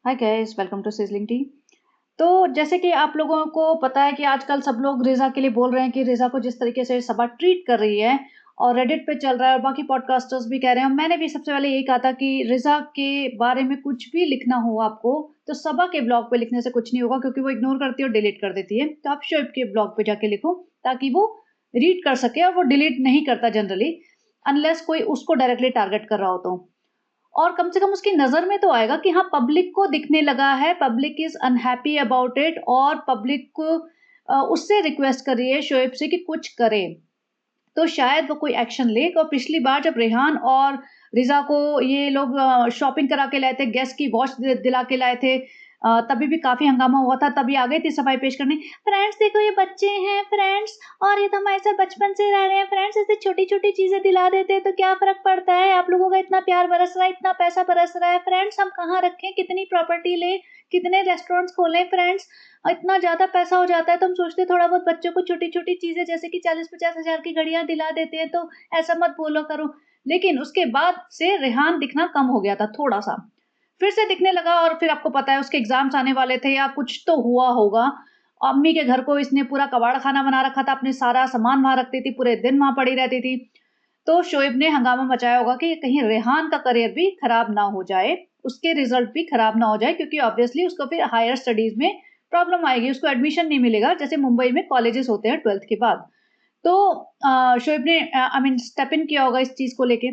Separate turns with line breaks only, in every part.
Hi guys, welcome to Sizzling Tea. तो जैसे कि आप लोगों को पता है कि आजकल सब लोग रिज़ा के लिए बोल रहे हैं कि रिज़ा को जिस तरीके से सबा ट्रीट कर रही है और रेडिट पे चल रहा है और बाकी पॉडकास्टर्स भी कह रहे हैं, मैंने भी सबसे पहले यही कहा था कि रिज़ा के बारे में कुछ भी लिखना हो आपको तो सबा के ब्लॉग पे लिखने से कुछ नहीं होगा, क्योंकि वो इग्नोर करती है और डिलीट कर देती है। तो आप शोएब के ब्लॉग पे जाके लिखो ताकि वो रीड कर सके, और वो डिलीट नहीं करता जनरली, अनलेस कोई उसको डायरेक्टली टारगेट कर रहा हो तो। और कम से कम उसकी नज़र में तो आएगा कि हाँ, पब्लिक को दिखने लगा है, public is unhappy about it, और पब्लिक को उससे रिक्वेस्ट कर रही है शोएब से कि कुछ करे, तो शायद वो कोई एक्शन ले। और पिछली बार जब रेहान और रिज़ा को ये लोग शॉपिंग करा के लाए थे, गेस की वॉच दिला के लाए थे, तभी भी काफ़ी हंगामा हुआ था, तभी आ गई थी सफाई पेश करने, फ्रेंड्स देखो ये बच्चे हैं फ्रेंड्स, और ये तो हमारे साथ बचपन से रह रहे हैं फ्रेंड्स, ऐसे छोटी-छोटी चीज़ें दिला देते हैं तो क्या फ़र्क पड़ता है? आप लोगों का इतना प्यार बरस रहा है, इतना पैसा बरस रहा है फ्रेंड्स, हम कहाँ रखें? कितनी प्रॉपर्टी लें? कितने रेस्टोरेंट्स खोलें फ्रेंड्स? इतना ज़्यादा पैसा हो जाता है तो हम सोचते हैं थोड़ा बहुत बच्चों को छोटी-छोटी चीज़ें जैसे कि 40-50 हज़ार की घड़ियाँ दिला देते हैं, तो ऐसा मत बोला करो। लेकिन उसके बाद से रेहान दिखना कम हो गया था थोड़ा-सा। फिर से दिखने लगा, और फिर आपको पता है उसके एग्ज़ाम्स आने वाले थे या कुछ तो हुआ होगा। अम्मी के घर को इसने पूरा कबाड़ खाना बना रखा था, अपने सारा सामान वहाँ रखती थी, पूरे दिन वहाँ पड़ी रहती थी। तो शोएब ने हंगामा मचाया होगा कि कहीं रेहान का करियर भी खराब ना हो जाए, उसके रिजल्ट भी खराब ना हो जाए, क्योंकि ऑब्वियसली उसको फिर हायर स्टडीज़ में प्रॉब्लम आएगी, उसको एडमिशन नहीं मिलेगा जैसे मुंबई में कॉलेजेस होते हैं 12th के बाद। तो शोएब ने आई मीन स्टेप इन किया होगा इस चीज़ को लेके।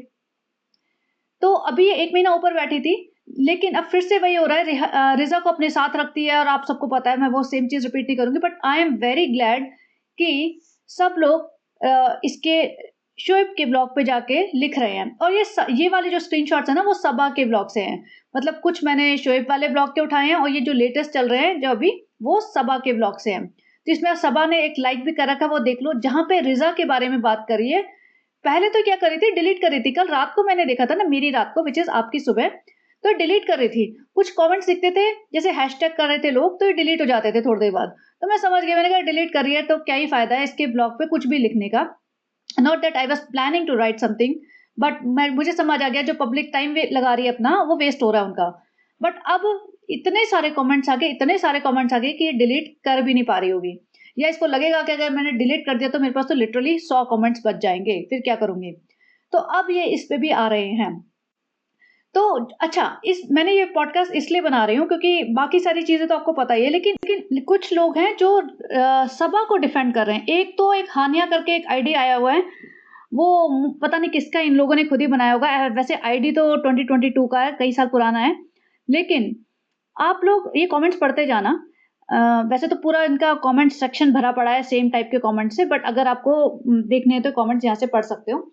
तो अभी ये 1 महीना ऊपर बैठी थी, लेकिन अब फिर से वही हो रहा है, रिज़ा को अपने साथ रखती है, और आप सबको पता है, मैं वो सेम चीज़ रिपीट नहीं करूँगी, but I am very glad कि सब लोग इसके शोएब के ब्लॉग पे जाके लिख रहे हैं, और ये वाले जो स्क्रीनशॉट्स हैं ना, वो सबा के ब्लॉग से हैं। मतलब कुछ मैंने शोएब वाले ब्लॉग के उठाए हैं, और ये जो लेटेस्ट चल रहे हैं जो अभी, वो सबा के ब्लॉग से हैं। तो इसमें सबा ने एक लाइक भी कर रखा है, वो देख लो, जहाँ पे रिज़ा के बारे में बात कर रही है। पहले तो क्या कर रही थी, डिलीट कर रही थी। कल रात को मैंने देखा था ना, मेरी रात को, व्हिच इज़ आपकी सुबह, तो डिलीट कर रही थी। कुछ कमेंट्स दिखते थे, जैसे हैशटैग कर रहे थे लोग, तो ये डिलीट हो जाते थे थोड़ी देर बाद। तो मैं समझ गई, मैंने कहा डिलीट कर रही है तो क्या ही फ़ायदा है इसके ब्लॉग पे कुछ भी लिखने का। Not that I was planning to write something, but मुझे समझ आ गया जो पब्लिक टाइम वे लगा रही है अपना, वो वेस्ट हो रहा है उनका। बट अब इतने सारे कमेंट्स आ गए कि ये डिलीट कर भी नहीं पा रही होगी। या इसको लगेगा कि अगर मैंने डिलीट कर दिया तो मेरे पास तो लिटरली 100 कमेंट्स बच जाएँगे, फिर क्या करूँगी? तो अब ये इस पे भी आ रहे हैं। तो अच्छा, इस मैंने ये पॉडकास्ट इसलिए बना रही हूँ क्योंकि बाकी सारी चीज़ें तो आपको पता ही है, लेकिन कुछ लोग हैं जो सबा को डिफेंड कर रहे हैं। एक हानिया करके एक आईडी आया हुआ है, वो पता नहीं किसका, इन लोगों ने खुद ही बनाया होगा। वैसे आईडी तो 2022 का है, कई साल पुराना है। लेकिन आप लोग ये कमेंट्स पढ़ते जाना। वैसे तो पूरा इनका कमेंट सेक्शन भरा पड़ा है सेम टाइप के कमेंट से, बट अगर आपको देखने हैं तो कमेंट्स यहाँ से पढ़ सकते हो।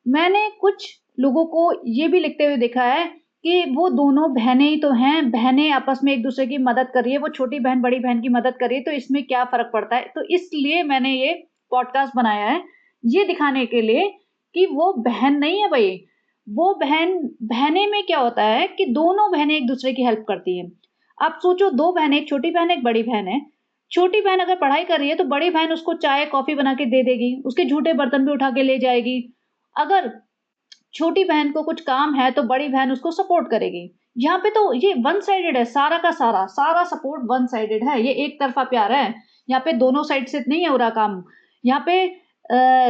मैंने कुछ लोगों को ये भी लिखते हुए देखा है कि वो दोनों बहनें ही तो हैं, बहनें आपस में एक-दूसरे की मदद कर रही है, वो छोटी बहन बड़ी बहन की मदद कर रही है, तो इसमें क्या फ़र्क पड़ता है? तो इसलिए मैंने ये पॉडकास्ट बनाया है, ये दिखाने के लिए कि वो बहन नहीं है भई, वो बहनें में क्या होता है कि दोनों बहनें एक-दूसरे की हेल्प करती हैं। आप सोचो, 2 बहनें, एक छोटी बहन, एक बड़ी बहन है। छोटी बहन अगर पढ़ाई कर रही है, तो बड़ी बहन उसको चाय, कॉफ़ी बना के दे देगी, उसके जूठे बर्तन भी उठा के ले जाएगी। अगर छोटी बहन को कुछ काम है तो बड़ी बहन उसको सपोर्ट करेगी। यहाँ पे तो ये वन साइडेड है, सारा का सारा, सारा सपोर्ट वन साइडेड है, ये एक तरफ़ा प्यार है। यहाँ पे दोनों साइड से नहीं हो रहा काम। यहाँ पे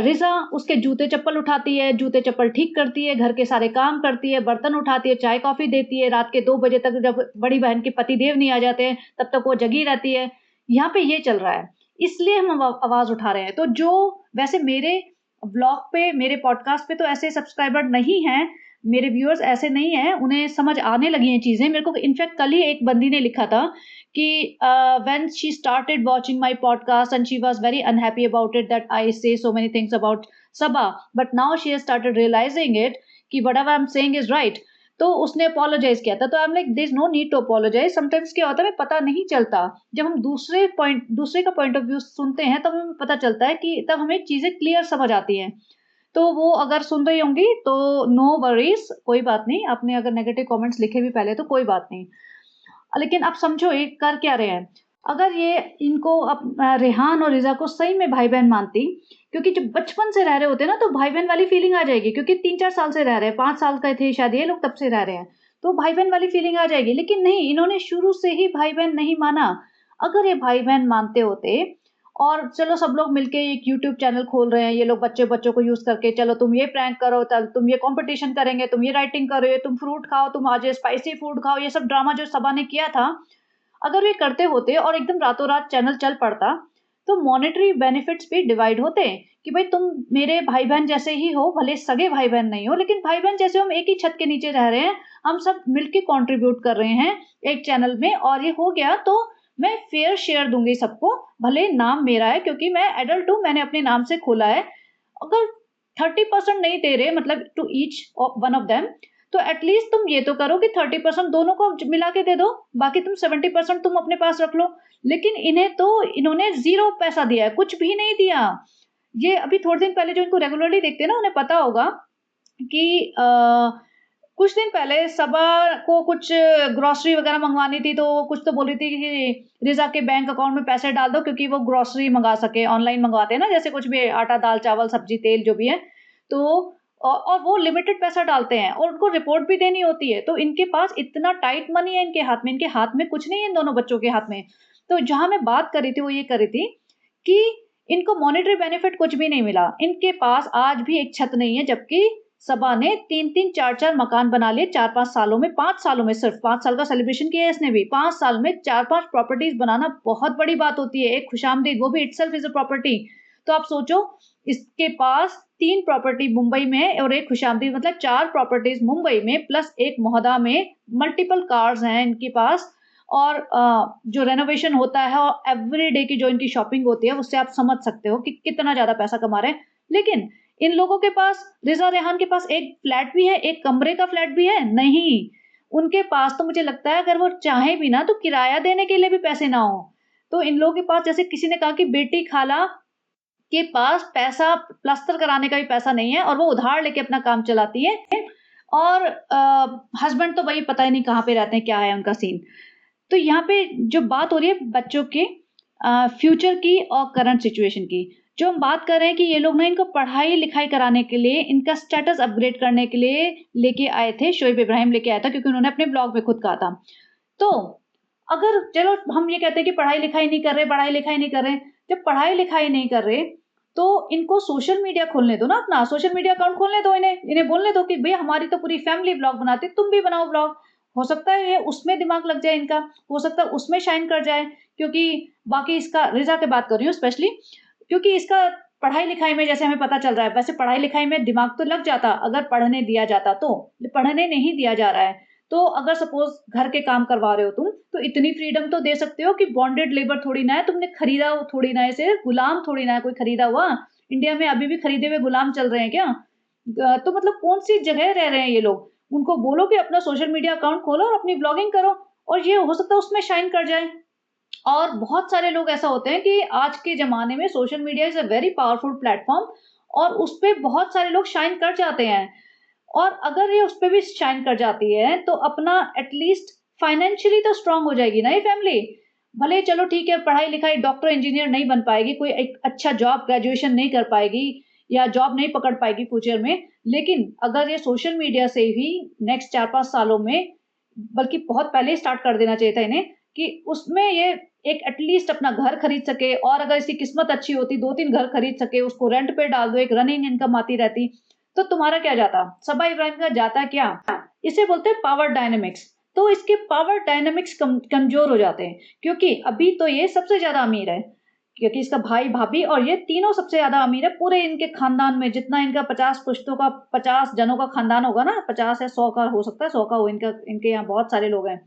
रिज़ा उसके जूते-चप्पल उठाती है, जूते-चप्पल ठीक करती है, घर के सारे काम करती है, बर्तन उठाती है, चाय-कॉफ़ी देती है, रात के 2 बजे तक जब बड़ी बहन के पतिदेव नहीं आ जाते हैं, तब तक वो जगी रहती है। यहाँ पे ये चल रहा है, इसलिए हम आवाज़ उठा रहे हैं। तो जो वैसे मेरे ब्लॉग पे, मेरे पॉडकास्ट पे तो ऐसे सब्सक्राइबर नहीं हैं, मेरे व्यूअर्स ऐसे नहीं हैं, उन्हें समझ आने लगी हैं चीज़ें। मेरे को इनफैक्ट कल ही एक बंदी ने लिखा था कि when she started watching my podcast and she was very unhappy about it that I say so many things about Saba, but now she has started realising it कि whatever I am saying is right. तो उसने apologise किया था। तो I am like, there is no need to apologise. Sometimes क्या होता है, हमें पता नहीं चलता। जब हम दूसरे का पॉइंट ऑफ व्यू सुनते हैं, तब हमें पता चलता है कि तब हमें चीज़ें क्लियर समझ आती हैं। तो वो अगर सुन रही होंगी तो नो वरीज़, कोई बात नहीं। आपने अगर नेगेटिव कमेंट्स लिखे भी पहले तो कोई बात नहीं। लेकिन आप समझो ये कर क्या रहे हैं। अगर ये इनको रेहान और रिज़ा को सही में भाई-बहन मानती, क्योंकि जब बचपन से रह रहे होते हैं ना, तो भाई-बहन वाली फीलिंग आ जाएगी, क्योंकि 3-4 साल से रह रहे हैं, 5 साल के थे शायद ये लोग, तब से रह रहे हैं। तो भाई बहन वाली फीलिंग आ जाएगी। लेकिन नहीं, इन्होंने शुरू से ही भाई बहन नहीं माना। अगर ये भाई बहन मानते होते और चलो सब लोग मिलके एक यूट्यूब चैनल खोल रहे हैं, ये लोग बच्चों को यूज करके, चलो तुम ये प्रैंक करो, तुम ये कंपटीशन करेंगे, तुम ये राइटिंग करो, ये तुम फ्रूट खाओ, तुम आज स्पाइसी फूड खाओ, ये सब ड्रामा जो सबा ने किया था, अगर वे करते होते और एकदम रातों रात चैनल चल पड़ता, तो मॉनेटरी बेनिफिट्स भी डिवाइड होते कि भाई तुम मेरे भाई बहन जैसे ही हो, भले सगे भाई बहन नहीं हो, लेकिन भाई बहन जैसे हम एक ही छत के नीचे रह रहे हैं, हम सब मिलके कंट्रीब्यूट कर रहे हैं एक चैनल में, और ये हो गया तो मैं फेयर शेयर दूंगी सबको, भले नाम मेरा है क्योंकि मैं एडल्ट हूं, मैंने अपने नाम से खोला है। अगर 30% नहीं दे रहे, मतलब to each one of them, तो एटलीस्ट तुम ये तो करो कि 30% दोनों को मिला के दे दो, बाकी तुम 70% तुम अपने पास रख लो। लेकिन इन्होंने 0 पैसा दिया है, कुछ भी नहीं दिया। ये अभी थोड़े दिन पहले जो इनको रेगुलरली देखते हैं ना, उन्हें पता होगा कि कुछ दिन पहले सबा को कुछ ग्रोसरी वगैरह मंगवानी थी, तो कुछ तो बोल रही थी कि रिजा के बैंक अकाउंट में पैसे डाल दो क्योंकि वो ग्रोसरी मंगा सके, ऑनलाइन मंगवाते हैं ना, जैसे कुछ भी आटा दाल चावल सब्जी तेल जो भी है, तो और वो लिमिटेड पैसा डालते हैं और उनको रिपोर्ट भी देनी होती है। तो इनके पास इतना टाइट मनी है, इनके हाथ में कुछ नहीं है, इन दोनों बच्चों के हाथ में। तो जहां मैं बात कर रही थी वो ये कर रही थी कि इनको मॉनेटरी बेनिफिट कुछ भी नहीं मिला, इनके पास आज भी एक छत नहीं है, जबकि सबा ने 3-3 4-4 मकान बना लिए 4-5 सालों में, 5 सालों में, सिर्फ 5 साल का सेलिब्रेशन किया है इसने भी, 5 साल में 4-5 प्रॉपर्टीज बनाना बहुत बड़ी बात होती है, एक खुशामदीद, वो भी इटसेल्फ इज अ प्रॉपर्टी। तो आप सोचो, इसके पास 3 प्रॉपर्टी मुंबई में और एक खुशामदीद, मतलब 4 प्रॉपर्टीज मुंबई में प्लस एक मोहदा में, मल्टीपल कार्स हैं इनके पास, और जो रेनोवेशन होता है और एवरी डे की जो इनकी शॉपिंग होती है, उससे आप समझ सकते हो कि कितना ज्यादा पैसा कमा रहे हैं। लेकिन इन लोगों के पास, रिजा रेहान के पास एक फ्लैट भी है, एक कमरे का फ्लैट भी है नहीं। उनके पास तो मुझे लगता है अगर वो चाहे भी ना, तो किराया देने के लिए भी पैसे ना हो। तो इन लोगों के पास, जैसे किसी ने कहा कि बेटी खाला के पास पैसा, प्लास्टर कराने का भी पैसा नहीं है, और वो उधार लेके अपना काम चलाती है, और हस्बैंड तो भाई पता ही नहीं कहाँ पे रहते हैं, क्या है उनका सीन। तो यहाँ पे जो बात हो रही है बच्चों के फ्यूचर की और करंट सिचुएशन की, जो हम बात कर रहे हैं कि ये लोग ना इनको पढ़ाई लिखाई कराने के लिए, इनका स्टेटस अपग्रेड करने के लिए लेके आए थे, शोएब इब्राहिम लेके आया था, क्योंकि उन्होंने अपने ब्लॉग में खुद कहा था। तो अगर चलो हम ये कहते हैं कि पढ़ाई लिखाई नहीं कर रहे, जब पढ़ाई लिखाई नहीं कर रहे, तो इनको सोशल मीडिया खोलने दो ना, अपना सोशल मीडिया अकाउंट खोलने दो, इन्हें बोलने दो कि भैया हमारी तो पूरी फैमिली ब्लॉग बनाती, तुम भी बनाओ ब्लॉग। हो सकता है ये उसमें दिमाग लग जाए इनका, हो सकता है उसमें शाइन कर जाए, क्योंकि बाकी इसका, रिजा की बात कर रही हूँ स्पेशली, क्योंकि इसका पढ़ाई लिखाई में जैसे हमें पता चल रहा है, वैसे पढ़ाई लिखाई में दिमाग तो लग जाता अगर पढ़ने दिया जाता, तो पढ़ने नहीं दिया जा रहा है। तो अगर सपोज घर के काम करवा रहे हो तुम, तो इतनी फ्रीडम तो दे सकते हो कि बॉन्डेड लेबर थोड़ी ना है, तुमने खरीदा थोड़ी ना है, इसे गुलाम थोड़ी ना है, कोई खरीदा हुआ। इंडिया में अभी भी खरीदे हुए गुलाम चल रहे हैं क्या? तो मतलब कौन सी जगह रह रहे हैं ये लोग? उनको बोलो कि अपना सोशल मीडिया अकाउंट खोलो और अपनी ब्लॉगिंग करो, और ये हो सकता है उसमें शाइन कर जाए। और बहुत सारे लोग ऐसा होते हैं कि आज के ज़माने में social media is a very powerful platform, और उसपे बहुत सारे लोग शाइन कर जाते हैं। और अगर ये उसपे भी शाइन कर जाती है, तो अपना एटलीस्ट फाइनेंशियली तो स्ट्रॉन्ग हो जाएगी ना ये फैमिली। भले चलो ठीक है, पढ़ाई-लिखाई डॉक्टर, इंजीनियर नहीं बन पाएगी, कोई एक अच्छा जॉब, ग्रेजुएशन नहीं कर पाएगी या जॉब नहीं पकड़ पाएगी फ्यूचर में, लेकिन अगर ये सोशल मीडिया से ही नेक्स्ट 4-5 सालों में, बल्कि बहुत पहले ही स्टार्ट कर देना चाहिए था इन्हें, कि उसमें ये एक एटलीस्ट अपना घर खरीद सके, और अगर इसकी किस्मत अच्छी होती 2-3 घर खरीद सके, उसको रेंट पे डाल दो, एक रनिंग इनकम आती रहती, तो तुम्हारा क्या जाता? सबा इब्राहिम का जाता क्या? इसे बोलते हैं पावर डायनामिक्स। तो इसके पावर डायनामिक्स कमजोर हो जाते हैं, क्योंकि अभी तो ये सबसे ज्यादा अमीर है, क्योंकि इसका भाई भाभी और ये तीनों सबसे ज्यादा अमीर है पूरे इनके खानदान में, जितना इनका 50 पुश्तों का, 50 जनों का खानदान होगा ना, 50 या 100 का हो सकता है, 100 का हो, इनके यहाँ बहुत सारे लोग हैं,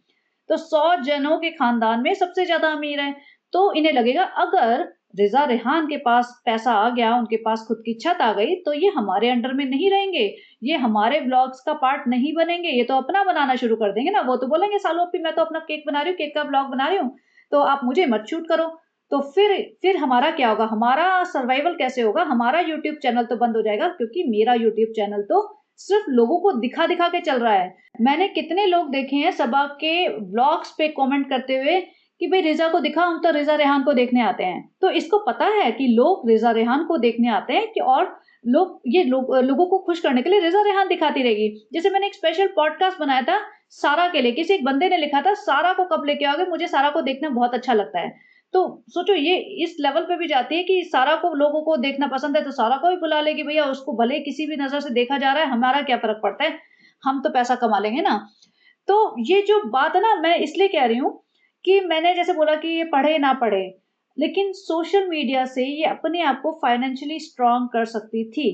तो 100 जनों के खानदान में सबसे ज्यादा अमीर है। तो इन्हें लगेगा अगर रिजा रेहान के पास पैसा आ गया, उनके पास खुद की छत आ गई, तो ये हमारे अंडर में नहीं रहेंगे, ये हमारे ब्लॉग्स का पार्ट नहीं बनेंगे, ये तो अपना बनाना शुरू कर देंगे ना। वो तो बोलेंगे सालों मैं तो अपना केक बना रही हूँ, केक का ब्लॉग बना रही हूँ, तो आप मुझे मत शूट करो। तो फिर हमारा क्या होगा? हमारा सर्वाइवल कैसे होगा? हमारा यूट्यूब चैनल तो बंद हो जाएगा, क्योंकि मेरा यूट्यूब चैनल तो सिर्फ लोगों को दिखा दिखा के चल रहा है। मैंने कितने लोग देखे हैं सबा के व्लॉग्स पे कमेंट करते हुए कि भाई रिजा को दिखा, हम तो रिजा रेहान को देखने आते हैं। तो इसको पता है कि लोग रिजा रेहान को देखने आते हैं कि, और लोगों को खुश करने के लिए रिजा रेहान दिखाती रहेगी। जैसे मैंने एक स्पेशल पॉडकास्ट बनाया था सारा के लिए, किसी एक बंदे ने लिखा था सारा को कब लेके आओगे, मुझे सारा को देखना बहुत अच्छा लगता है। तो सोचो ये इस लेवल पे भी जाती है कि सारा को लोगों को देखना पसंद है, तो सारा को भी बुला लेगी, भैया उसको भले किसी भी नजर से देखा जा रहा है, हमारा क्या फर्क पड़ता है, हम तो पैसा कमा लेंगे ना। तो ये जो बात है ना, मैं इसलिए कह रही हूँ कि मैंने जैसे बोला कि ये पढ़े ना पढ़े, लेकिन सोशल मीडिया से ये अपने आप को फाइनेंशियली स्ट्रांग कर सकती थी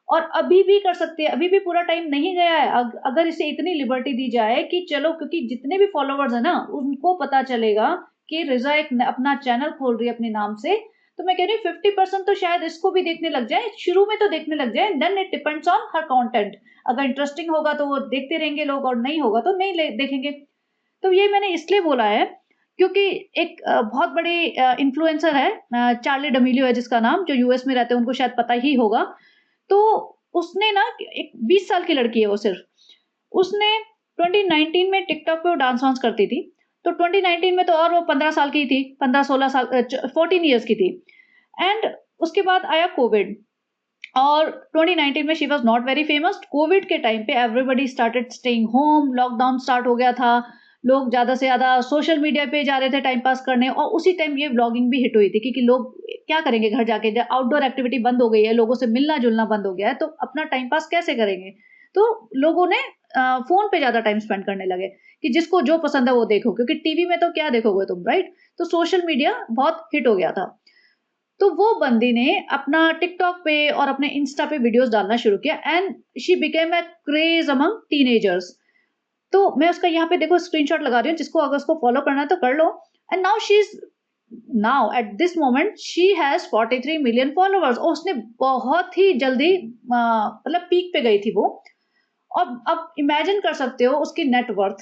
और अभी भी कर सकती है। अभी भी पूरा टाइम नहीं गया है। अगर इसे इतनी लिबर्टी दी जाए कि चलो, क्योंकि जितने भी फॉलोवर्स है ना उनको पता चलेगा कि रिजा एक अपना चैनल खोल रही है अपने नाम से, तो मैं कह रही हूँ 50% तो शायद इसको भी देखने लग जाए, शुरू में तो देखने लग जाए, then it depends on her content. अगर इंटरेस्टिंग होगा तो वो देखते रहेंगे लोग, और नहीं होगा तो नहीं देखेंगे। तो ये मैंने इसलिए बोला है क्योंकि एक बहुत बड़ी इन्फ्लुएंसर है, चार्ली डमिलियो है जिसका नाम, जो यूएस में रहते हैं, उनको शायद पता ही होगा। तो उसने ना, एक 20 साल की लड़की है वो सिर्फ, उसने 2019 में टिकटॉक पे वो डांस वांस करती थी। तो 2019 में तो और वो 15 साल की थी, 15-16 साल 14 ईयर्स की थी। एंड उसके बाद आया कोविड और 2019 में she was not very famous. Covid के टाइम पे everybody started staying home, lockdown start हो गया था, लोग ज्यादा से ज्यादा सोशल मीडिया पे जा रहे थे टाइम पास करने, और उसी टाइम ये व्लॉगिंग भी हिट हुई थी क्योंकि लोग क्या करेंगे घर जाके, आउटडोर एक्टिविटी बंद हो गई है, लोगों से मिलना जुलना बंद हो गया है, तो अपना टाइम पास कैसे करेंगे। तो लोगों ने फोन पे ज्यादा टाइम स्पेंड करने लगे कि जिसको जो पसंद है वो देखो, क्योंकि टीवी में तो क्या देखोगे तुम, राइट। तो सोशल मीडिया बहुत हिट हो गया था। तो वो बंदी ने अपना टिकटॉक पे और अपने इंस्टा पे वीडियोस डालना शुरू किया and she became a craze among teenagers. तो मैं उसका यहाँ पे देखो स्क्रीनशॉट लगा रही हूँ, जिसको अगर उसको फॉलो करना है तो कर लो। And now at this moment she has 43 million followers, और उसने बहुत ही जल्दी मतलब पीक पे गई थी वो। और अब इमेजिन कर सकते हो उसकी नेटवर्थ,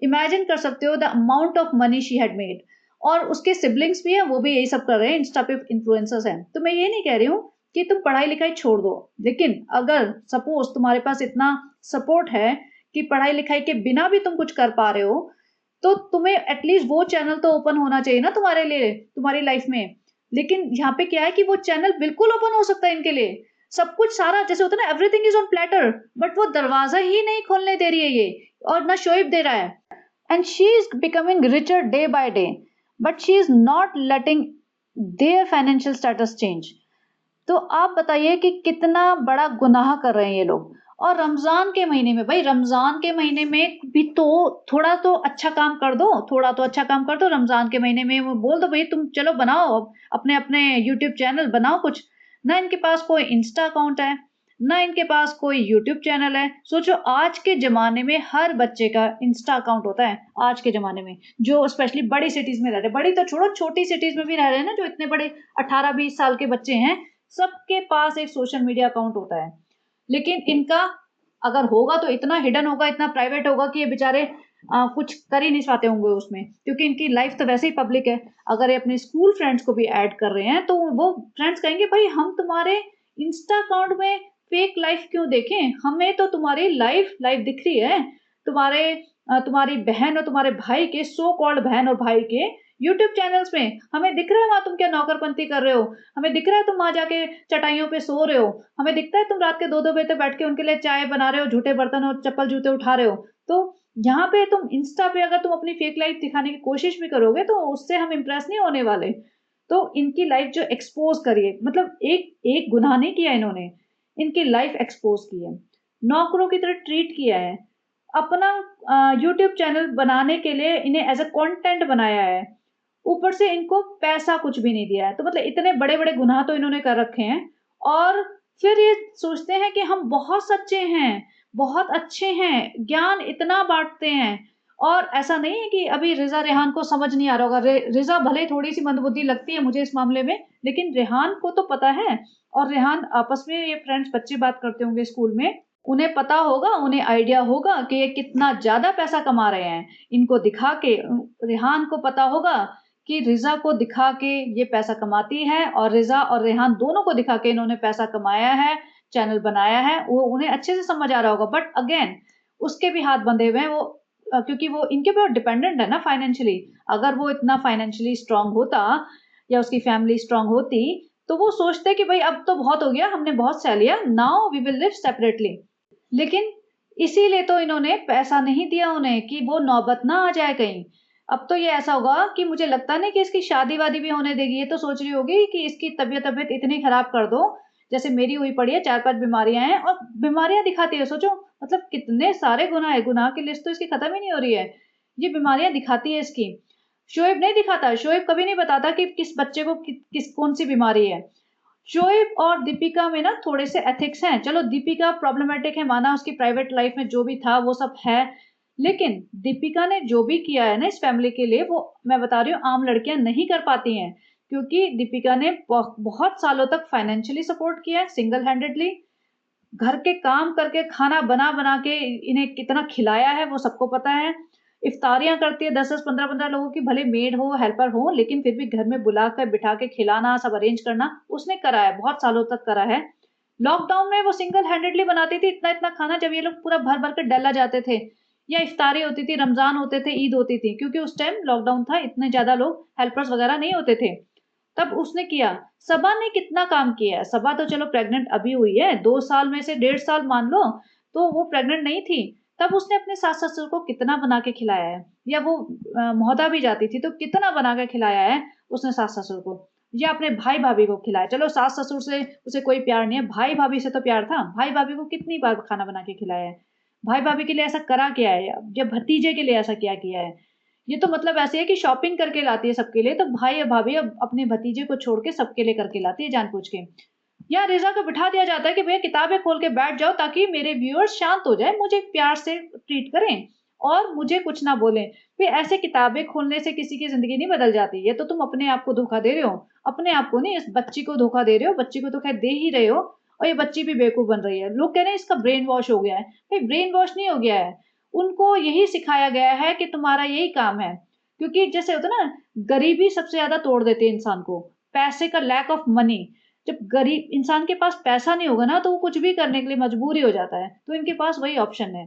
इमेजिन कर सकते हो the amount of money she had made. और उसके सिबलिंग्स भी हैं, वो भी यही सब कर रहे हैं, इंस्टा पे इन्फ्लुएंसर्स हैं। तो मैं ये नहीं कह रही हूँ कि तुम पढ़ाई लिखाई छोड़ दो, लेकिन अगर सपोज तुम्हारे पास इतना सपोर्ट है कि पढ़ाई लिखाई के बिना भी तुम कुछ कर पा रहे हो, तो तुम्हें एटलीस्ट वो चैनल तो ओपन होना चाहिए ना तुम्हारे लिए, तुम्हारी लाइफ में। लेकिन यहाँ पे क्या है कि वो चैनल बिल्कुल ओपन हो सकता है इनके लिए, सब कुछ सारा जैसे होता है ना, everything is on platter, but वो दरवाजा ही नहीं खोलने दे रही है ये, और ना शोएब दे रहा है। And she is becoming richer day by day, but she is not letting their financial status change. तो आप बताइए कि कितना बड़ा गुनाह कर रहे हैं ये लोग। और रमजान के महीने में, भाई रमजान के महीने में भी तो थोड़ा तो अच्छा काम कर दो, थोड़ा तो अच्छा काम कर दो रमजान के महीने में। वो बोल दो भाई तुम चलो बनाओ अपने अपने यूट्यूब चैनल बनाओ कुछ। ना इनके पास कोई इंस्टा अकाउंट है, ना इनके पास कोई यूट्यूब चैनल है। सोचो आज के जमाने में हर बच्चे का इंस्टा अकाउंट होता है, आज के जमाने में जो स्पेशली बड़ी सिटीज में रह रहे, बड़ी तो छोड़ो छोटी सिटीज में भी रह रहे हैं ना, जो इतने बड़े 18-20 साल के बच्चे हैं, सबके पास एक सोशल मीडिया अकाउंट होता है। लेकिन इनका अगर होगा तो इतना हिडन होगा, इतना प्राइवेट होगा कि ये बेचारे कुछ कर ही नहीं पाते होंगे उसमें, क्योंकि इनकी लाइफ तो वैसे ही पब्लिक है। अगर ये अपने स्कूल फ्रेंड्स को भी ऐड कर रहे हैं तो वो फ्रेंड्स कहेंगे भाई हम तुम्हारे इंस्टा अकाउंट में फेक लाइफ क्यों देखें, हमें तो तुम्हारी लाइफ लाइफ दिख रही है। तुम्हारी बहन और तुम्हारे भाई के, सो कॉल्ड बहन और भाई के यूट्यूब चैनल्स में हमें दिख रहा है वहां तुम क्या नौकरपंती कर रहे हो, हमें दिख रहा है तुम वहां जाके चटाइयों पे सो रहे हो, हमें दिखता है तुम रात के 2-2 बजे तक बैठ के उनके लिए चाय बना रहे हो, झूठे बर्तन और चप्पल जूते उठा रहे हो। तो यहाँ पे तुम इंस्टा पे अगर तुम अपनी फेक लाइफ दिखाने की कोशिश भी करोगे तो उससे हम इम्प्रेस नहीं होने वाले। तो इनकी लाइफ जो एक्सपोज करिए, मतलब एक एक गुनाह नहीं किया इन्होंने, इनकी लाइफ एक्सपोज की है, नौकरों की तरह ट्रीट किया है, अपना यूट्यूब चैनल बनाने के लिए इन्हें एज अ कंटेंट बनाया है, ऊपर से इनको पैसा कुछ भी नहीं दिया है। तो मतलब इतने बड़े बड़े गुनाह तो इन्होंने कर रखे हैं, और फिर ये सोचते हैं कि हम बहुत सच्चे हैं, बहुत अच्छे हैं, ज्ञान इतना बांटते हैं। और ऐसा नहीं है कि अभी रिजा रेहान को समझ नहीं आ रहा होगा, रिजा भले थोड़ी सी मंदबुद्धि लगती है मुझे इस मामले में, लेकिन रेहान को तो पता है। और रेहान आपस में, ये फ्रेंड्स बच्चे बात करते होंगे स्कूल में, उन्हें पता होगा, उन्हें आइडिया होगा कि ये कितना ज्यादा पैसा कमा रहे हैं इनको दिखा के। रेहान को पता होगा कि रिजा को दिखा के ये पैसा कमाती है, और रिजा और रेहान दोनों को दिखा के इन्होंने पैसा कमाया है, चैनल बनाया है, वो उन्हें अच्छे से समझ आ रहा होगा। बट अगेन उसके भी हाथ बंधे हुए हैं वो, क्योंकि वो इनके ऊपर डिपेंडेंट है ना फाइनेंशियली। अगर वो इतना फाइनेंशियली स्ट्रांग होता या उसकी फैमिली स्ट्रांग होती तो वो सोचते हैं कि भाई अब तो बहुत हो गया, हमने बहुत सह लिया, now we will live separately. लेकिन इसीलिए तो इन्होंने पैसा नहीं दिया उन्हें कि वो नौबत ना आ जाए कहीं। अब तो ये ऐसा होगा कि मुझे लगता नहीं कि इसकी शादी-वादी भी होने देगी। ये तो सोच रही होगी कि इसकी तबीयत-वबीयत इतनी खराब कर दो, जैसे मेरी हुई पड़ी है, 4-5 बीमारियाँ हैं और बीमारियाँ दिखाती है। सोचो मतलब कितने सारे गुनाह है, गुनाह की लिस्ट तो इसकी खत्म ही नहीं हो रही है। ये बीमारियाँ दिखाती है इसकी। शोएब नहीं दिखाता, शोएब कभी नहीं बताता कि किस बच्चे को किस कौन-सी बीमारी है। शोएब और दीपिका में ना थोड़े से एथिक्स हैं। चलो दीपिका प्रॉब्लमैटिक है, माना उसकी प्राइवेट लाइफ में जो भी था वो सब है। लेकिन दीपिका ने जो भी किया है ना इस फैमिली के लिए, वो मैं बता रही हूँ आम लड़कियां नहीं कर पाती हैं। क्योंकि दीपिका ने बहुत सालों तक फाइनेंशियली सपोर्ट किया है, सिंगल हैंडेडली। घर के काम करके, खाना बना बना के इन्हें कितना खिलाया है वो सबको पता है। इफ्तारियां करती है 10-10, 15-15 लोगों की, भले मेड हो, हेल्पर हो, लेकिन फिर भी घर में बुलाकर बिठा के खिलाना, सब अरेंज करना उसने करा है, बहुत सालों तक करा है। लॉकडाउन में वो सिंगल हैंडेडली बनाती थी इतना इतना खाना, जब ये लोग पूरा भर भर कर डला जाते थे, या इफ्तारी होती थी, रमजान होते थे, ईद होती थी, क्योंकि उस टाइम लॉकडाउन था, इतने ज्यादा लोग हेल्पर्स वगैरह नहीं होते थे। तब उसने किया। सबा ने कितना काम किया है। सबा तो चलो प्रेग्नेंट अभी हुई है, 2 साल में से 1.5 साल मान लो, तो वो प्रेग्नेंट नहीं थी। तब उसने अपने सास ससुर को कितना बना के खिलाया है। या वो मोहदा भी जाती थी तो कितना बना के खिलाया है उसने सास ससुर को, या अपने भाई भाभी को खिलाया। चलो सास ससुर से उसे कोई प्यार नहीं है, भाई भाभी से तो प्यार था। भाई भाभी को कितनी बार खाना बना के खिलाया है। भाई भाभी के लिए ऐसा करा क्या है, या भतीजे के लिए ऐसा क्या किया है। ये तो मतलब ऐसे है कि शॉपिंग करके लाती है सबके लिए, तो भाई या भाभी अब अपने भतीजे को छोड़ के सबके लिए करके लाती है जानबूझ के। या रिजा को बिठा दिया जाता है कि भैया किताबें खोल के बैठ जाओ ताकि मेरे व्यूअर्स शांत हो जाए, मुझे प्यार से ट्रीट करें और मुझे कुछ ना बोलें। फिर ऐसे किताबें खोलने से किसी की जिंदगी नहीं बदल जाती। ये तो तुम अपने आप को धोखा दे रहे हो, अपने आप को नहीं, इस बच्ची को धोखा दे रहे हो। बच्ची को तो खैर दे ही रहे हो, और ये बच्ची भी बेवकूफ बन रही है। लोग कह रहे हैं इसका ब्रेन वॉश हो गया है। भाई ब्रेन वॉश नहीं हो गया है, उनको यही सिखाया गया है कि तुम्हारा यही काम है। क्योंकि जैसे होता है ना, गरीबी सबसे ज्यादा तोड़ देती है इंसान को, पैसे का लैक ऑफ मनी। जब गरीब इंसान के पास पैसा नहीं होगा ना, तो वो कुछ भी करने के लिए मजबूर ही हो जाता है। तो इनके पास वही ऑप्शन है।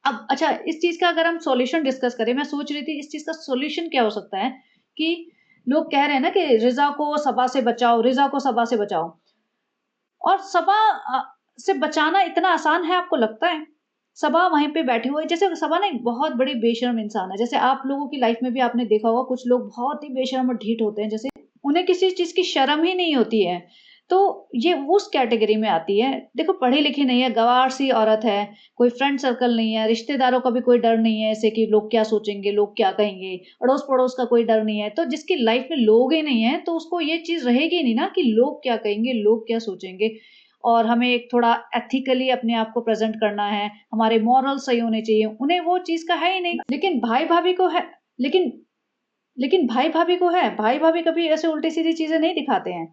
अब अच्छा, इस चीज का अगर हम सॉल्यूशन डिस्कस करें, मैं सोच रही थी इस चीज का सॉल्यूशन क्या हो सकता है कि लोग कह रहे हैं ना कि रिजा को सबा से बचाओ, रिजा को सबा से बचाओ। और सबा से बचाना इतना आसान है आपको लगता है? सबा वहीं पे बैठी हुई है। जैसे सबा ना एक बहुत बड़ी बेशर्म इंसान है। जैसे आप लोगों की लाइफ में भी आपने देखा होगा, कुछ लोग बहुत ही बेशर्म और ढीठ होते हैं, जैसे उन्हें किसी चीज की शर्म ही नहीं होती है। तो ये उस कैटेगरी में आती है। देखो पढ़ी लिखी नहीं है, गँवार सी औरत है, कोई फ्रेंड सर्कल नहीं है, रिश्तेदारों का भी कोई डर नहीं है ऐसे कि लोग क्या सोचेंगे, लोग क्या कहेंगे, अड़ोस-पड़ोस का कोई डर नहीं है। तो जिसकी लाइफ में लोग ही नहीं है, तो उसको ये चीज़ रहेगी नहीं ना कि लोग क्या कहेंगे, लोग क्या सोचेंगे। और हमें एक थोड़ा एथिकली अपने आप को प्रेज़ेंट करना है, हमारे मॉरल्स सही होने चाहिए। उन्हें वो चीज़ का है ही नहीं। लेकिन भाई-भाभी को है। लेकिन लेकिन भाई-भाभी को है। भाई-भाभी कभी ऐसे उल्टी-सीधी चीज़ें नहीं दिखाते हैं।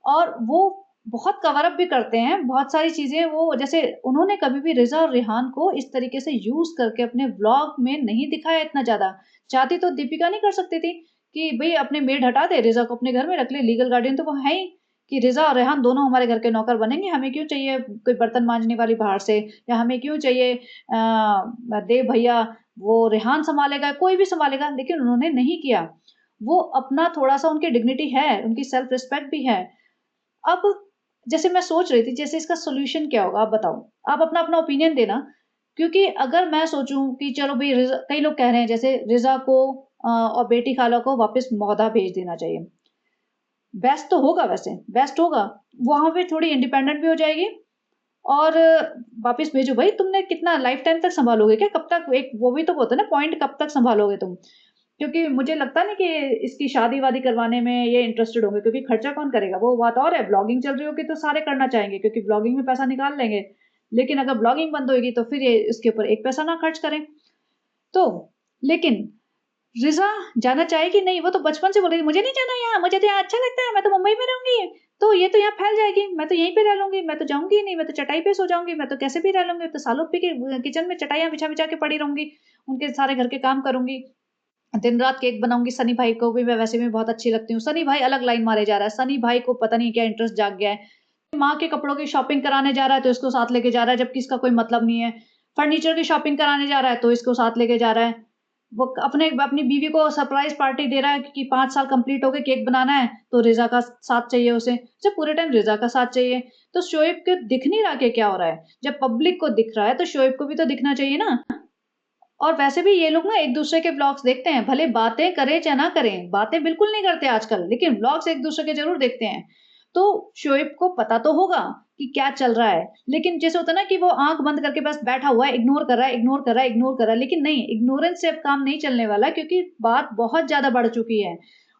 और वो बहुत कवर अप भी करते हैं, बहुत सारी चीज़ें वो, जैसे उन्होंने कभी भी रिज़ा और रेहान को इस तरीके से यूज़ करके अपने व्लॉग में नहीं दिखाया इतना ज़्यादा। चाहती तो दीपिका नहीं कर सकती थी कि भई अपने मेड हटा दे, रिज़ा को अपने घर में रख ले, लीगल गार्डियन तो वो है ही, कि रिज़ा और रेहान दोनों हमारे घर के नौकर बनेंगे, हमें क्यों चाहिए कोई बर्तन माँजने वाली बाहर से, या हमें क्यों चाहिए देव भैया, वो रेहान सँभालेगा, कोई भी सँभालेगा, लेकिन उन्होंने नहीं किया। वो अपना थोड़ा-सा, उनकी डिग्निटी है, उनकी सेल्फ रिस्पेक्ट भी है। अब जैसे मैं सोच रही थी, जैसे इसका सॉल्यूशन क्या होगा आप बताओ? आप अपना-अपना ओपिनियन देना। क्योंकि अगर मैं सोचूँ कि चलो भई रिज़ा, कई लोग कह रहे हैं जैसे रिज़ा को और बेटी खाला को वापस मौदा भेज देना चाहिए। बेस्ट तो होगा वैसे, बेस्ट होगा। वहाँ पे थोड़ी इंडिपेंडेंट भी हो जाएगी, और वापस भेजो भई, तुमने कितना लाइफ टाइम तक सँभालोगे क्या? कब तक, एक वो भी तो होता है ना पॉइंट, कब तक सँभालोगे तुम? क्योंकि मुझे लगता नहीं कि इसकी शादी-वादी करवाने में ये इंटरेस्टेड होंगे, क्योंकि खर्चा कौन करेगा? वो बात और है, ब्लॉगिंग चल रही होगी तो सारे करना चाहेंगे क्योंकि ब्लॉगिंग में पैसा निकाल लेंगे। लेकिन अगर ब्लॉगिंग बंद होएगी तो फिर ये इसके ऊपर एक पैसा ना खर्च करें। तो लेकिन रिज़ा जाना चाहेगी नहीं, वो तो बचपन से बोल रही है मुझे नहीं जाना यहाँ, मुझे तो यहाँ अच्छा लगता है, मैं तो मुंबई में रहूँगी, तो ये तो यहाँ फैल जाएगी, मैं तो यहीं पे रह लूँगी, मैं तो जाऊँगी ही नहीं, मैं तो चटाई पे सो जाऊँगी, मैं तो कैसे भी रह लूँगी, तो सालों पी के किचन में चटाइयाँ बिछा-बिछा के पड़ी रहूँगी, उनके सारे घर के काम करूँगी। दिन-रात केक बनाऊँगी। सनी भाई को भी मैं वैसे भी बहुत अच्छी लगती हूँ। सनी भाई अलग लाइन मारे जा रहा है। सनी भाई को पता नहीं क्या इंटरेस्ट जाग गया है। माँ के कपड़ों की शॉपिंग कराने जा रहा है तो इसको साथ लेके जा रहा है, जबकि इसका कोई मतलब नहीं है। फर्नीचर की शॉपिंग कराने जा रहा है तो इसको साथ लेके जा रहा है। वो अपने अपनी बीवी को सरप्राइज़ पार्टी दे रहा है कि 5 साल कंप्लीट हो गए, केक बनाना है, तो रिज़ा का साथ चाहिए उसे। जब पूरे टाइम रिज़ा का साथ चाहिए, तो शोएब को दिख नहीं रहा कि क्या हो रहा है? जब पब्लिक को दिख रहा है, तो शोएब को भी तो दिखना चाहिए ना। और वैसे भी ये लोग ना एक-दूसरे के व्लॉग्स देखते हैं, भले बातें करें चाहे ना करें, बातें बिल्कुल नहीं करते आजकल, लेकिन व्लॉग्स एक-दूसरे के ज़रूर देखते हैं। तो शोएब को पता तो होगा कि क्या चल रहा है, लेकिन जैसे होता है ना कि वो आँख बंद करके बस बैठा हुआ है, इग्नोर कर रहा है, इग्नोर कर रहा है, इग्नोर कर रहा है, लेकिन नहीं, इग्नोरेंस से अब काम नहीं चलने वाला, क्योंकि बात बहुत ज़्यादा बढ़ चुकी है।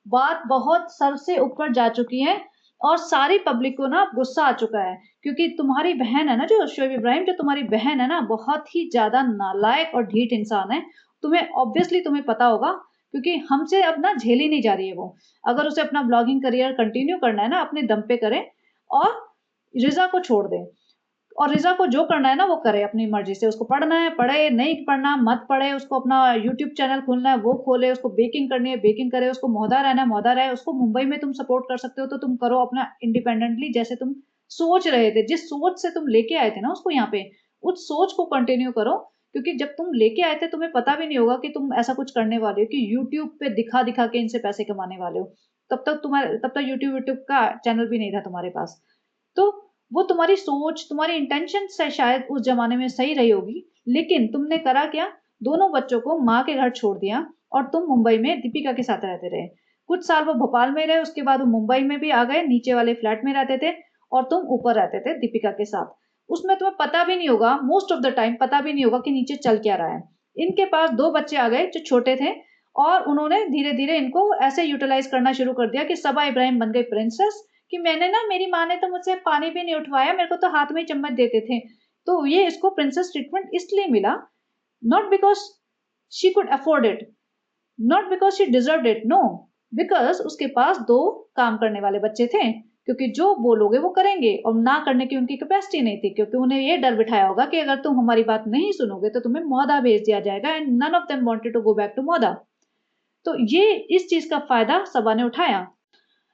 बात बहुत सर से ऊपर जा चुकी है और सारी पब्लिक को ना गुस्सा आ चुका है। क्योंकि तुम्हारी बहन है ना, जो शोएब इब्राहिम, जो तुम्हारी बहन है ना, बहुत ही ज़्यादा नालायक और ढीठ इंसान है। तुम्हें ऑब्वियसली तुम्हें पता होगा, क्योंकि हमसे अब ना झेली नहीं जा रही है वो। अगर उसे अपना ब्लॉगिंग करियर कंटिन्यू करना है ना, अपने दम पे करे और रिज़ा को छोड़ दे। और रिज़ा को जो करना है ना वो करे अपनी मर्ज़ी से। उसको पढ़ना है पढ़े, नहीं पढ़ना मत पढ़े, उसको अपना यूट्यूब चैनल खोलना है वो खोले, उसको बेकिंग करनी है बेकिंग करे, उसको मोहदा रहना है मोहदा रहे। उसको मुंबई में तुम सपोर्ट कर सकते हो तो तुम करो अपना इंडिपेंडेंटली, जैसे तुम सोच रहे थे। जिस सोच से तुम लेके आए थे ना उसको यहाँ पे, उस सोच को कंटिन्यू करो। क्योंकि जब तुम लेके आए थे तुम्हें पता भी नहीं होगा कि तुम ऐसा कुछ करने वाले हो कि यूट्यूब पे दिखा-दिखा के इनसे पैसे कमाने वाले हो। तब तक यूट्यूब व्यूट्यूब का चैनल भी नहीं था तुम्हारे पास। तो वो तुम्हारी सोच, तुम्हारी इंटेंशन से शायद उस ज़माने में सही रही होगी, लेकिन तुमने करा क्या? दोनों बच्चों को माँ के घर छोड़ दिया और तुम मुंबई में दीपिका के साथ रहते रहे। कुछ साल वो भोपाल में रहे, उसके बाद वो मुंबई में भी आ गए, नीचे वाले फ्लैट में रहते थे और तुम ऊपर रहते थे दीपिका के साथ। उसमें तुम्हें पता भी नहीं होगा, मोस्ट ऑफ द टाइम पता भी नहीं होगा कि नीचे चल क्या रहा है। इनके पास 2 बच्चे आ गए जो छोटे थे और उन्होंने धीरे-धीरे इनको ऐसे यूटिलाइज़ करना शुरू कर दिया कि सबा इब्राहिम बन गई प्रिंसेस, कि मैंने ना, मेरी माँ ने तो मुझसे पानी भी नहीं उठवाया, मेरे को तो हाथ में ही चम्मच देते थे। तो ये इसको प्रिंसेस ट्रीटमेंट इसलिए मिला, not because she could afford it, not because she deserved it, no, because उसके पास 2 काम करने वाले बच्चे थे। क्योंकि जो बोलोगे वो करेंगे और ना करने की उनकी कैपेसिटी नहीं थी, क्योंकि उन्हें ये डर बिठाया होगा कि अगर तुम हमारी बात नहीं सुनोगे तो तुम्हें मौदा भेज दिया जाएगा, and none of them wanted to go back to Mauda. तो ये इस चीज़ का फ़ायदा सबा ने उठाया।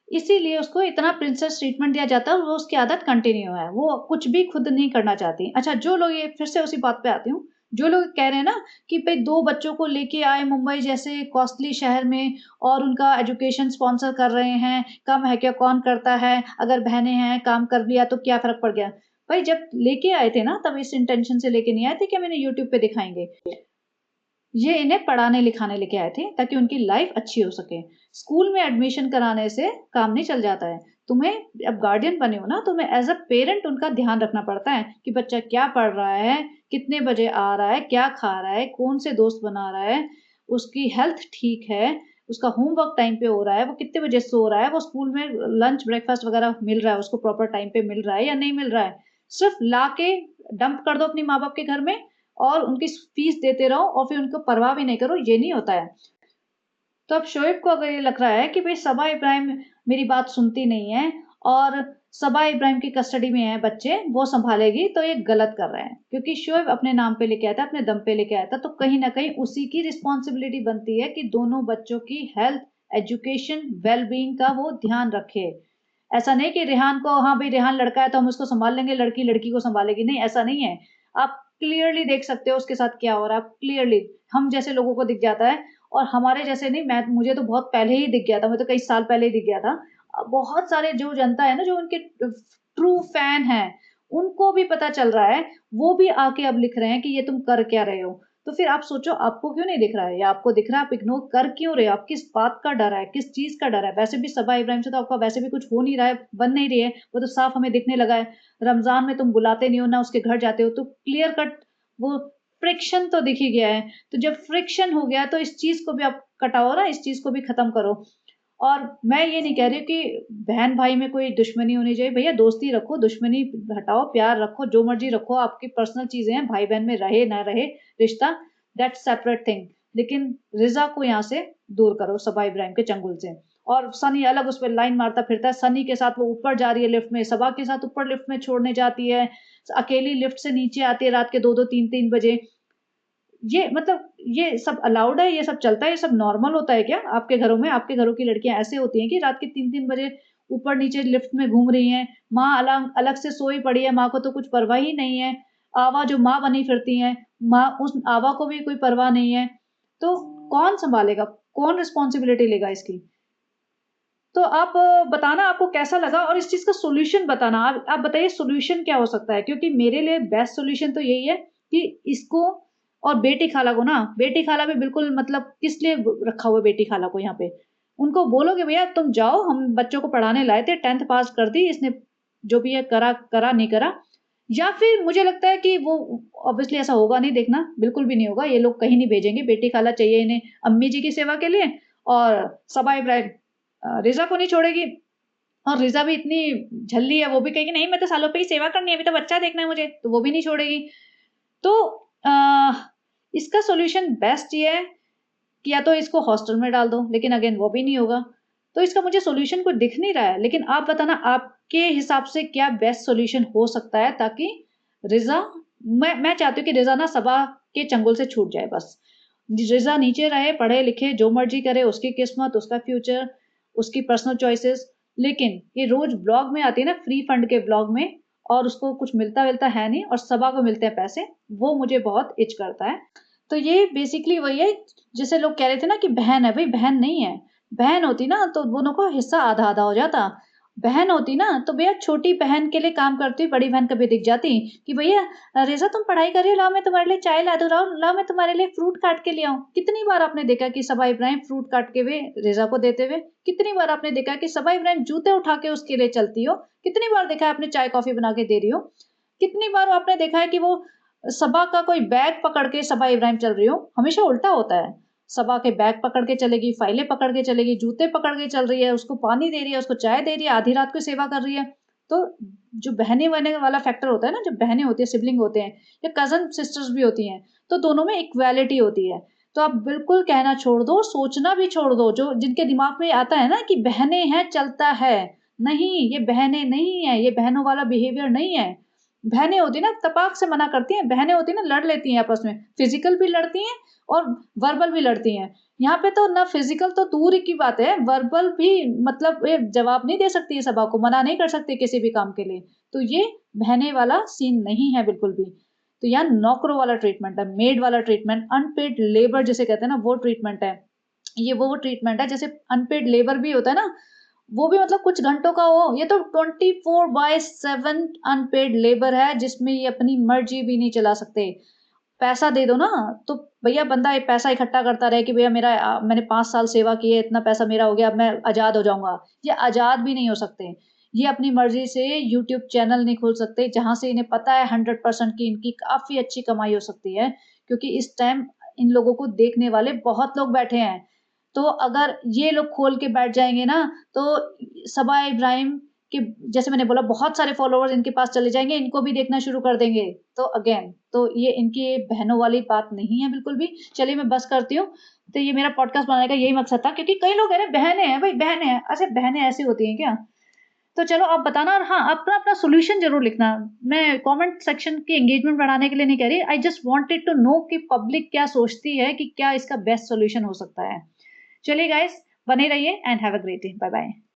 इसीलिए उसको इतना प्रिंसेस ट्रीटमेंट दिया जाता है और वो उसकी आदत कंटिन्यू है। वो कुछ भी खुद नहीं करना चाहती। अच्छा, जो लोग, ये फिर से उसी बात पे आती हूँ, जो लोग कह रहे हैं ना कि भई 2 बच्चों को लेके आए मुंबई जैसे कॉस्टली शहर में और उनका एजुकेशन स्पॉन्सर कर रहे हैं, कम है क्या, कौन करता है? अगर बहनें हैं, काम कर लिया तो क्या फ़र्क पड़ गया? भई जब लेके आए थे ना, तब इस इंटेंशन से लेके नहीं आए थे कि हम इन्हें यूट्यूब पे दिखाएँगे। ये इन्हें पढ़ाने-लिखाने लेके आए थे ताकि उनकी लाइफ अच्छी हो सके। स्कूल में एडमिशन कराने से काम नहीं चल जाता है। तुम्हें अब गार्डियन बने हो ना, तुम्हें एज़ अ पेरेंट उनका ध्यान रखना पड़ता है कि बच्चा क्या पढ़ रहा है, कितने बजे आ रहा है, क्या खा रहा है, कौन से दोस्त बना रहा है, उसकी हेल्थ ठीक है, उसका होमवर्क टाइम पे हो रहा है, वो कितने बजे सो रहा है, वो स्कूल में लंच, ब्रेकफ़ास्ट वगैरह मिल रहा है, उसको प्रॉपर टाइम पे मिल रहा है या नहीं मिल रहा है। सिर्फ़ लाके डंप कर दो अपनी माँ-बाप के घर में और उनकी फीस देते रहो और फिर उनको परवाह भी नहीं करो, ये नहीं होता है। तो अब शोएब को अगर ये लग रहा है कि भई सबा इब्राहिम मेरी बात सुनती नहीं है और सबा इब्राहिम की कस्टडी में है बच्चे, वो सँभालेगी, तो ये गलत कर रहा है। क्योंकि शोएब अपने नाम पे लेके आया था, अपने दम पे लेके आया था, तो कहीं न कहीं उसी की रिस्पॉन्सिबिलिटी बनती है कि दोनों बच्चों की हेल्थ, एजुकेशन, वेल-बीइंग का वो ध्यान रखे। ऐसा नहीं कि रेहान को, हाँ भाई रेहान लड़का है तो हम उसको सँभाल लेंगे, लड़की लड़की को सँभालेगी, नहीं, ऐसा नहीं है। आप क्लियरली देख सकते हो उसके साथ क्या हो रहा है, आप क्लियरली, हम जैसे लोगों को दिख जाता है और हमारे जैसे नहीं, मैं, मुझे तो बहुत पहले ही दिख गया था, मुझे तो कई साल पहले ही दिख गया था। बहुत सारे जो जनता है ना, जो उनके ट्रू फैन हैं, उनको भी पता चल रहा है, वो भी आके अब लिख रहे हैं कि ये तुम कर क्या रहे हो? तो फिर आप सोचो, आपको क्यों नहीं दिख रहा है, या आपको दिख रहा है, आप इग्नोर कर क्यों रहे हो? आप किस बात का डर है, किस चीज़ का डर है? वैसे भी सबा इब्राहिम से तो आपका वैसे भी कुछ हो नहीं रहा है, बन नहीं रही है, वो तो साफ हमें दिखने लगा है। रमज़ान में तुम बुलाते नहीं हो, ना उसके घर जाते हो, तो क्लियर कट वो फ्रिक्शन तो दिख ही गया है। तो जब फ्रिक्शन हो गया तो इस चीज़ को भी आप कटाओ ना, इस चीज़ को भी खत्म करो। और मैं ये नहीं कह रही हूँ कि बहन-भाई में कोई दुश्मनी होनी चाहिए, भैया दोस्ती रखो, दुश्मनी हटाओ, प्यार रखो, जो मर्ज़ी रखो, आपकी पर्सनल चीज़ें हैं, भाई-बहन में रहे ना रहे रिश्ता, दैट्स सेपरेट थिंग। लेकिन रिज़ा को यहाँ से दूर करो, सबा इब्राहिम के चंगुल से। और सनी अलग उस पे लाइन मारता फिरता है, सनी के साथ वो ऊपर जा रही है लिफ्ट में, सबा के साथ ऊपर लिफ्ट में छोड़ने जाती है, अकेली लिफ्ट से नीचे आती है रात के 2-2 3-3 बजे। ये मतलब ये सब अलाउड है? ये सब चलता है? ये सब नॉर्मल होता है क्या आपके घरों में? आपके घरों की लड़कियाँ ऐसे होती हैं कि रात के 3-3 बजे ऊपर-नीचे लिफ्ट में घूम रही हैं, माँ अलग अलग से सोई पड़ी है, माँ को तो कुछ परवाह ही नहीं है। आवा जो माँ बनी फिरती हैं, माँ, उस आवा को भी कोई परवाह नहीं है। तो कौन संभालेगा, कौन रिस्पॉन्सिबिलिटी लेगा इसकी? तो आप बताना आपको कैसा लगा और इस चीज़ का सॉल्यूशन बताना। आप बताइए सॉल्यूशन क्या हो सकता है? क्योंकि मेरे लिए बेस्ट सॉल्यूशन तो यही है कि इसको और बेटी खाला को ना, बेटी खाला भी बिल्कुल मतलब किस लिए रखा हुआ है बेटी खाला को यहाँ पे? उनको बोलो कि भैया तुम जाओ, हम बच्चों को पढ़ाने लाए थे, 10th पास कर दी, इसने जो भी है करा करा, नहीं करा। या फिर मुझे लगता है कि वो ऑब्वियसली ऐसा होगा नहीं, देखना, बिल्कुल भी नहीं होगा। ये लोग कहीं नहीं भेजेंगे, बेटी खाला चाहिए इन्हें अम्मी जी की सेवा के लिए और सबा इब्राहिम रिज़ा को नहीं छोड़ेगी। और रिज़ा भी इतनी झल्ली है, वो भी कहेगी नहीं मैं तो सालों पे ही सेवा करनी है, अभी तो बच्चा देखना है मुझे, तो वो भी नहीं छोड़ेगी। तो इसका सॉल्यूशन बेस्ट ये है कि या तो इसको हॉस्टल में डाल दो, लेकिन अगेन वो भी नहीं होगा। तो इसका मुझे सॉल्यूशन कोई दिख नहीं रहा है, लेकिन आप बताना आपके हिसाब से क्या बेस्ट सॉल्यूशन हो सकता है ताकि रिज़ा, मैं चाहती हूँ कि रिज़ा ना सबा के चंगुल से छूट जाए बस। रिज़ा नीचे रहे, पढ़े लिखे, जो मर्ज़ी करे, उसकी किस्मत, उसका फ्यूचर, उसकी पर्सनल चॉइसेस। लेकिन ये रोज़ ब्लॉग में आती है ना, फ्री फंड के ब्लॉग में, और उसको कुछ मिलता-विलता है नहीं और सबा को मिलते हैं पैसे, वो मुझे बहुत इच करता है। तो ये बेसिकली वही है, जैसे लोग कह रहे थे ना कि बहन है, भई बहन नहीं है। बहन होती ना तो दोनों का हिस्सा आधा-आधा हो जाता। बहन होती ना तो भैया छोटी बहन के लिए काम करती, बड़ी बहन कभी दिख जाती कि भैया रेज़ा तुम पढ़ाई कर रही हो, लाओ मैं तुम्हारे लिए चाय ला दूँ, लाओ मैं तुम्हारे लिए फ्रूट काट के ले आऊँ। कितनी बार आपने देखा कि सबा इब्राहिम फ्रूट काट के हुए रेज़ा को देते हुए? कितनी बार आपने देखा कि सबा इब्राहिम जूते उठा के उसके लिए चलती हो? कितनी बार देखा है आपने चाय कॉफ़ी बना के दे रही हो? कितनी बार आपने देखा है कि वो सबा का कोई बैग पकड़ के सबा इब्राहिम चल रही हो? हमेशा उल्टा होता है। सबा के बैग पकड़ के चलेगी, फाइलें पकड़ के चलेगी, जूते पकड़ के चल रही है, उसको पानी दे रही है, उसको चाय दे रही है, आधी रात को सेवा कर रही है। तो जो बहने-वहने वाला फैक्टर होता है ना, जब बहनें होती हैं, सिबलिंग होते हैं या कज़न सिस्टर्स भी होती हैं, तो दोनों में इक्वालिटी होती है। तो आप बिल्कुल कहना छोड़ दो, सोचना भी छोड़ दो, जो जिनके दिमाग में आता है ना कि बहनें हैं, चलता है। नहीं, ये बहनें नहीं हैं, ये बहनों वाला बिहेवियर नहीं है। बहनें होती हैं ना, तपाक से मना करती हैं, बहनें होती हैं ना, लड़ लेती हैं आपस में, फिज़िकल भी लड़ती हैं और वर्बल भी लड़ती हैं। यहाँ पे तो ना फिज़िकल तो दूर ही की बात है, वर्बल भी मतलब ये जवाब नहीं दे सकती है सभा को, मना नहीं कर सकती किसी भी काम के लिए। तो ये बहने वाला सीन नहीं है बिल्कुल भी। तो यहाँ नौकरों वाला ट्रीटमेंट है, मेड वाला ट्रीटमेंट, अनपेड लेबर जिसे कहते हैं ना, वो ट्रीटमेंट है। ये वो ट्रीटमेंट है, जैसे अनपेड लेबर भी होता है ना, वो भी मतलब कुछ घंटों का हो, ये तो 24/7 अनपेड लेबर है, जिसमें ये अपनी मर्ज़ी भी नहीं चला सकते। पैसा दे दो ना, तो भैया बंदा ये पैसा इकट्ठा करता रहे कि भैया मैंने 5 साल सेवा की है, इतना पैसा मेरा हो गया, अब मैं आज़ाद हो जाऊँगा। ये आज़ाद भी नहीं हो सकते। ये अपनी मर्ज़ी से यूट्यूब चैनल नहीं खोल सकते, जहाँ से इन्हें पता है 100% की इनकी काफ़ी अच्छी कमाई हो सकती है, क्योंकि इस टाइम इन लोगों को देखने वाले बहुत लोग बैठे हैं। तो अगर ये लोग खोल के बैठ जाएँगे ना, तो सबा इब्राहिम के, जैसे मैंने बोला, बहुत सारे फॉलोवर्स इनके पास चले जाएँगे, इनको भी देखना शुरू कर देंगे। तो अगेन, तो ये इनकी बहनों वाली बात नहीं है बिल्कुल भी। चलिए मैं बस करती हूँ। तो ये मेरा पॉडकास्ट बनाने का यही मकसद था, क्योंकि कई लोग कह रहे हैं बहनें हैं, भई बहनें हैं। अच्छा, बहनें ऐसी होती हैं क्या? तो चलो आप बताना, और हाँ, अपना-अपना सॉल्यूशन ज़रूर लिखना। मैं कमेंट सेक्शन की एंगेजमेंट बढ़ाने के लिए नहीं कह रही। I just wanted to know कि पब्लिक क्या सोचती है, कि क्या इसका बेस्ट सॉल्यूशन हो सकता है। चलिए गाइस, बने रहिए and have a great day. Bye bye.